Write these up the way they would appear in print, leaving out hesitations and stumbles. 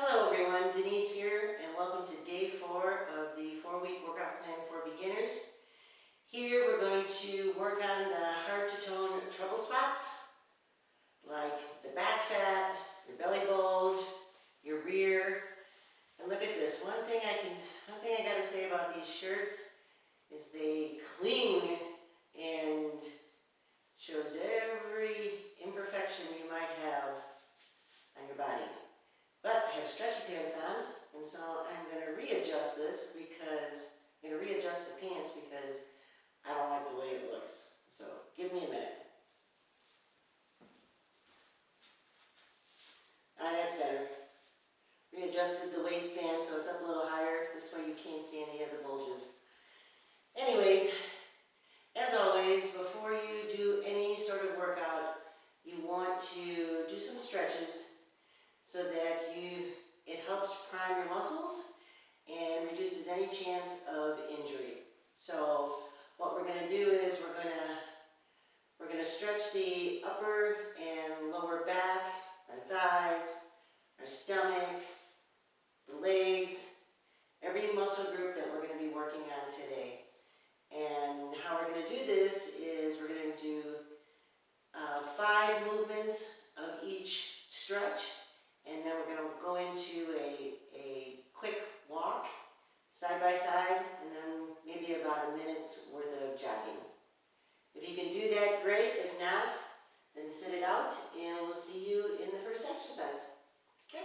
Hello everyone, Denise here, and welcome to day 4 of the 4-week workout plan for beginners. Here we're going to work on the hard to tone trouble spots, like the back fat, your belly bulge, your rear. And look at this, one thing I gotta say about these shirts is they cling and shows every imperfection you might have on your body. But I have stretchy pants on, and so I'm going to readjust the pants because I don't like the way it looks. So give me a minute. Alright, that's better. Readjusted the waistband so it's up a little higher. This way you can't see any of the bulges. Anyways, as always, before you do any sort of workout, you want to do some stretches so that it helps prime your muscles and reduces any chance of injury. So what we're going to do is we're going to stretch the upper and lower back, our thighs, our stomach, the legs, every muscle group that we're going to be working on today. And how we're going to do this is we're going to do 5 movements of each stretch. And then we're going to go into a quick walk, side by side, and then maybe about a minute's worth of jogging. If you can do that, great. If not, then sit it out, and we'll see you in the first exercise. Okay?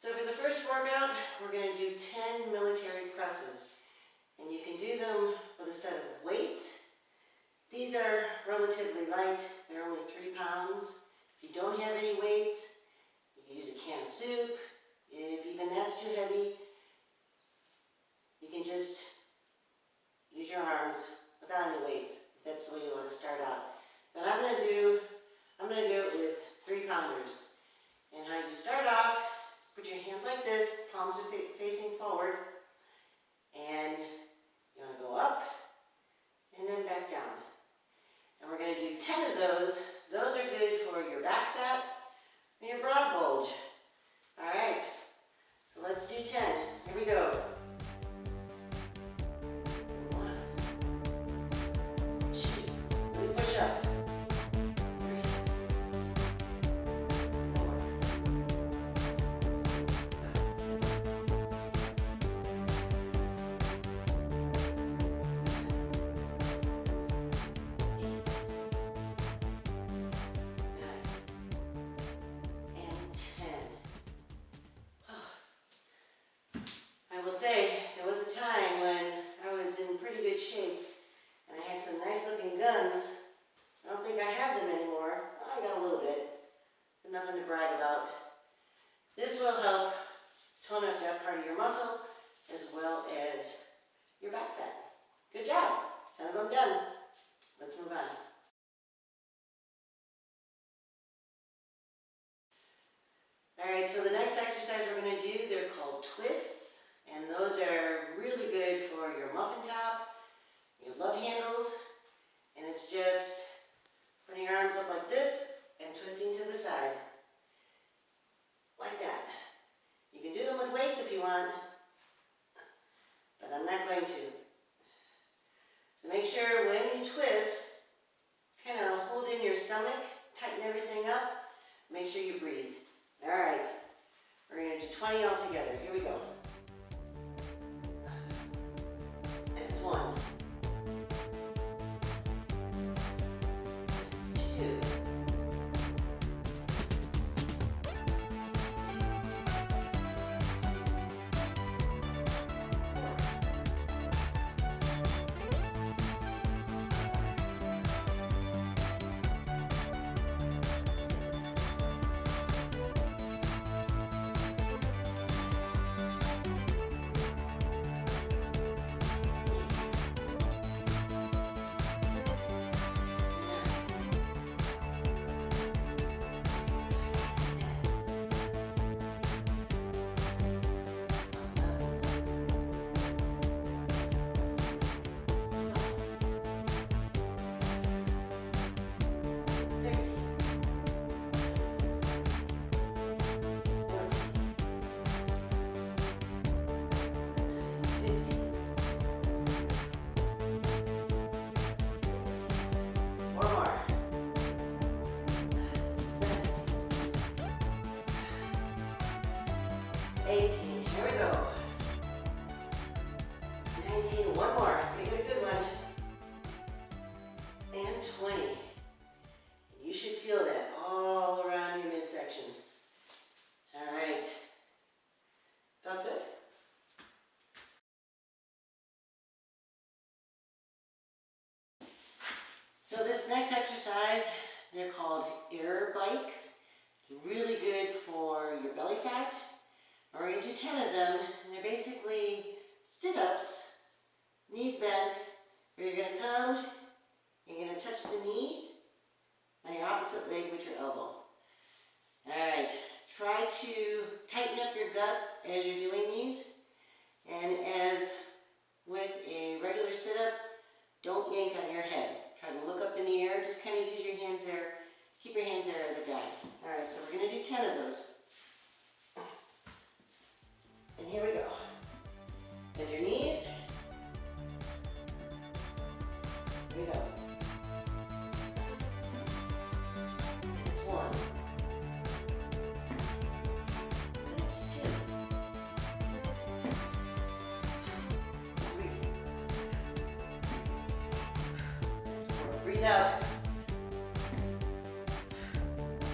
So for the first workout, we're going to do 10 military presses. And you can do them with a set of weights. These are relatively light. They're only 3 pounds. If you don't have any weights, you can use a can of soup. If even that's too heavy, you can just use your arms without any weights, if that's the way you want to start out. But I'm going to do it with 3-pounders. And how you start off is put your hands like this, palms are facing forward, and you want to go up and then back down. And we're going to do 10 of those. Those are good for your back fat and your broad bulge. All right, so let's do 10. Here we go. 1, 2, we push up. 3, 4, 5, I will say, there was a time when I was in pretty good shape and I had some nice looking guns. I don't think I have them anymore. I got a little bit, but nothing to brag about. This will help tone up that part of your muscle as well as your back fat. Good job. 10 of them done. Let's move on. All right, so the next exercise we're going to do, they're called twists. And those are really good for your muffin top, your love handles, and it's just putting your arms up like this and twisting to the side. Like that. You can do them with weights if you want, but I'm not going to. So make sure when you twist, kind of hold in your stomach, tighten everything up, make sure you breathe. All right, we're going to do 20 all together. Here we go. That's 1. That's 2. So this next exercise, they're called air bikes. It's really good for your belly fat. We're going to do 10 of them, and they're basically sit-ups, knees bent, where you're going to come, you're going to touch the knee on your opposite leg with your elbow. Alright, try to tighten up your gut as you're doing these, and as with a regular sit-up, don't yank on your head. Try to look up in the air, just kind of use your hands there, keep your hands there as a guide. Alright, so we're going to do 10 of those. And here we go. Bend your knees. Here we go. That's 1. That's 2. 3. That's 4. Breathe out.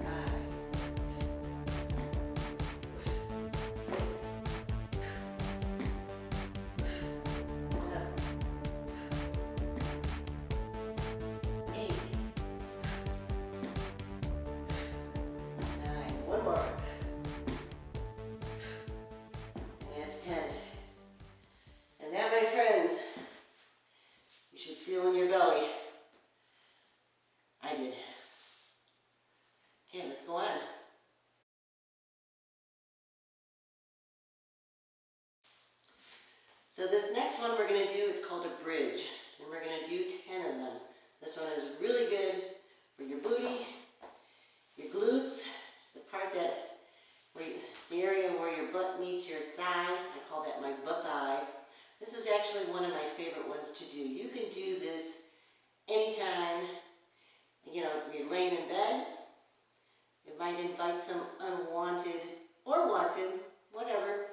5. 6. more. And that's 10. And that, my friends, you should feel in your belly. I did. Okay, let's go on. So this next one we're going to do, it's called a bridge. And we're going to do 10 of them. This one is really good for your booty, your glutes, the part that, the area where your butt meets your thigh. I call that my butt thigh. This is actually one of my favorite ones to do. You can do this anytime, you're laying in bed. It might invite some unwanted or wanted, whatever,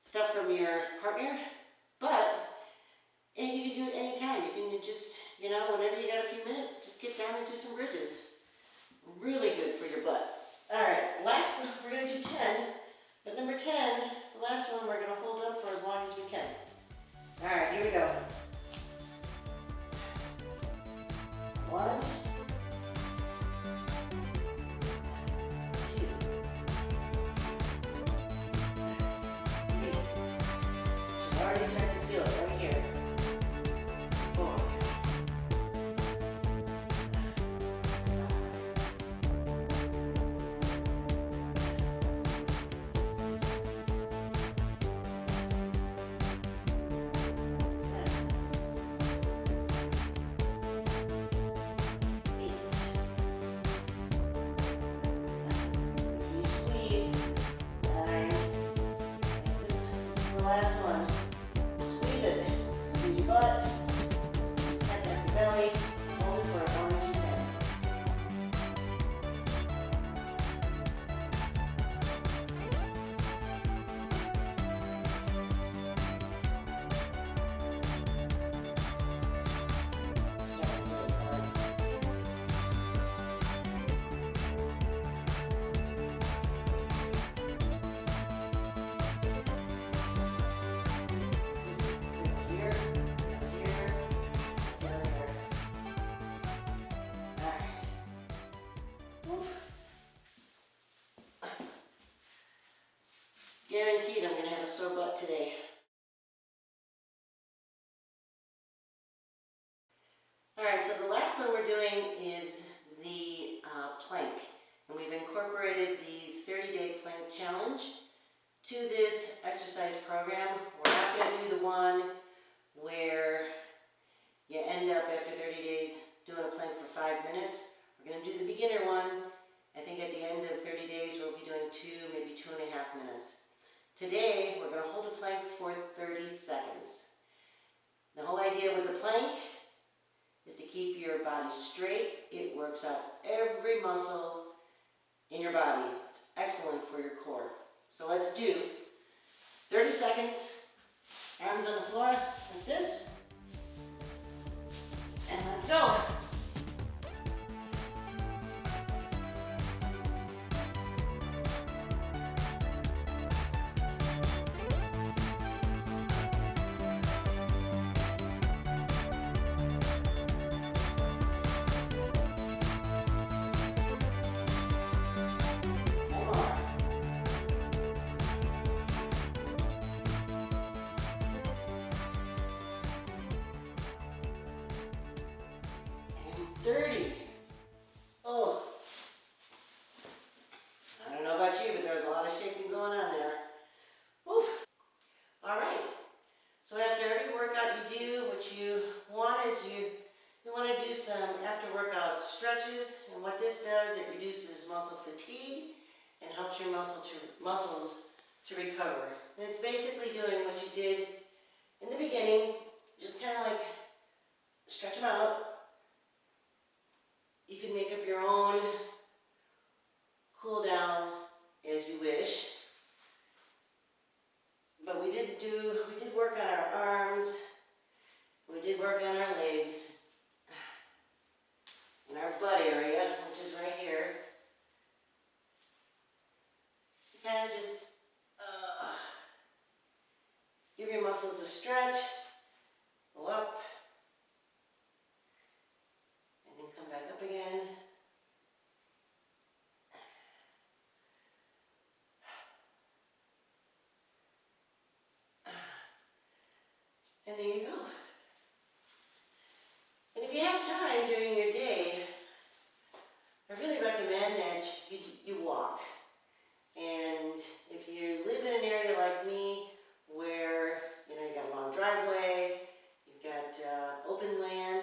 stuff from your partner, and you can do it anytime. You can just, whenever you got a few minutes, just get down and do some bridges. Really good for your butt. All right, last one, we're going to do 10, but number 10, the last one we're going to hold up for as long as we can. All right, here we go. 1, 2, 3. You already start to feel it right here. 4. 4. Guaranteed I'm going to have a sore butt today. Alright, so the last one we're doing is the plank. And we've incorporated the 30-day plank challenge to this exercise program. We're not going to do the one where you end up after 30 days doing a plank for 5 minutes. We're going to do the beginner one. I think at the end of 30 days we'll be doing 2, maybe 2.5 minutes. Today, we're going to hold a plank for 30 seconds. The whole idea with the plank is to keep your body straight. It works out every muscle in your body. It's excellent for your core. So let's do 30 seconds, arms on the floor like this, and let's go. Dirty. Oh. I don't know about you, but there was a lot of shaking going on there. Woo. All right. So after every workout you do, what you want is you want to do some after workout stretches. And what this does, it reduces muscle fatigue and helps your muscles to recover. And it's basically doing what you did in the beginning, just kind of like stretch them out. You can make up your own cool down as you wish. But we did work on our arms, we did work on our legs, and our butt area, which is right here. So kind of just give your muscles a stretch, go up, and then come back up again. And there you go. And if you have time during your day, I really recommend that you walk. And if you live in an area like me where, you got a long driveway, you've got open land,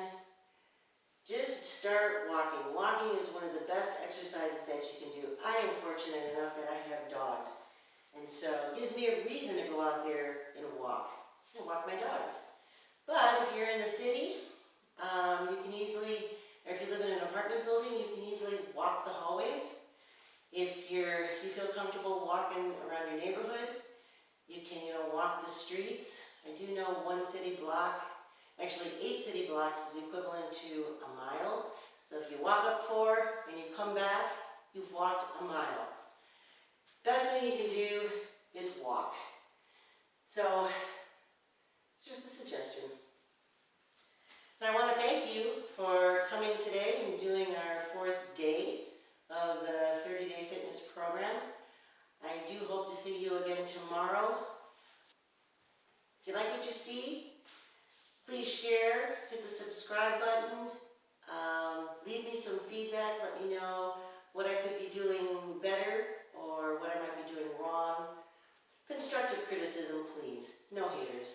just start walking. Walking is one of the best exercises that you can do. I am fortunate enough that I have dogs. And so it gives me a reason to go out there and walk my dogs. But if you're in the city, you can easily, or if you live in an apartment building, you can easily walk the hallways. If you feel comfortable walking around your neighborhood, you can, walk the streets. I do know 1 city block, actually 8 city blocks is equivalent to a mile. So if you walk up 4 and you come back, you've walked a mile. Best thing you can do is walk. So it's just a suggestion. So I want to thank you for coming today and doing our 4th day of the 30-day fitness program. I do hope to see you again tomorrow. If you like what you see, please share, hit the subscribe button, leave me some feedback, let me know what I could be doing better or what I might be doing wrong. Constructive criticism, please. No haters.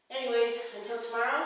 Anyways, until tomorrow,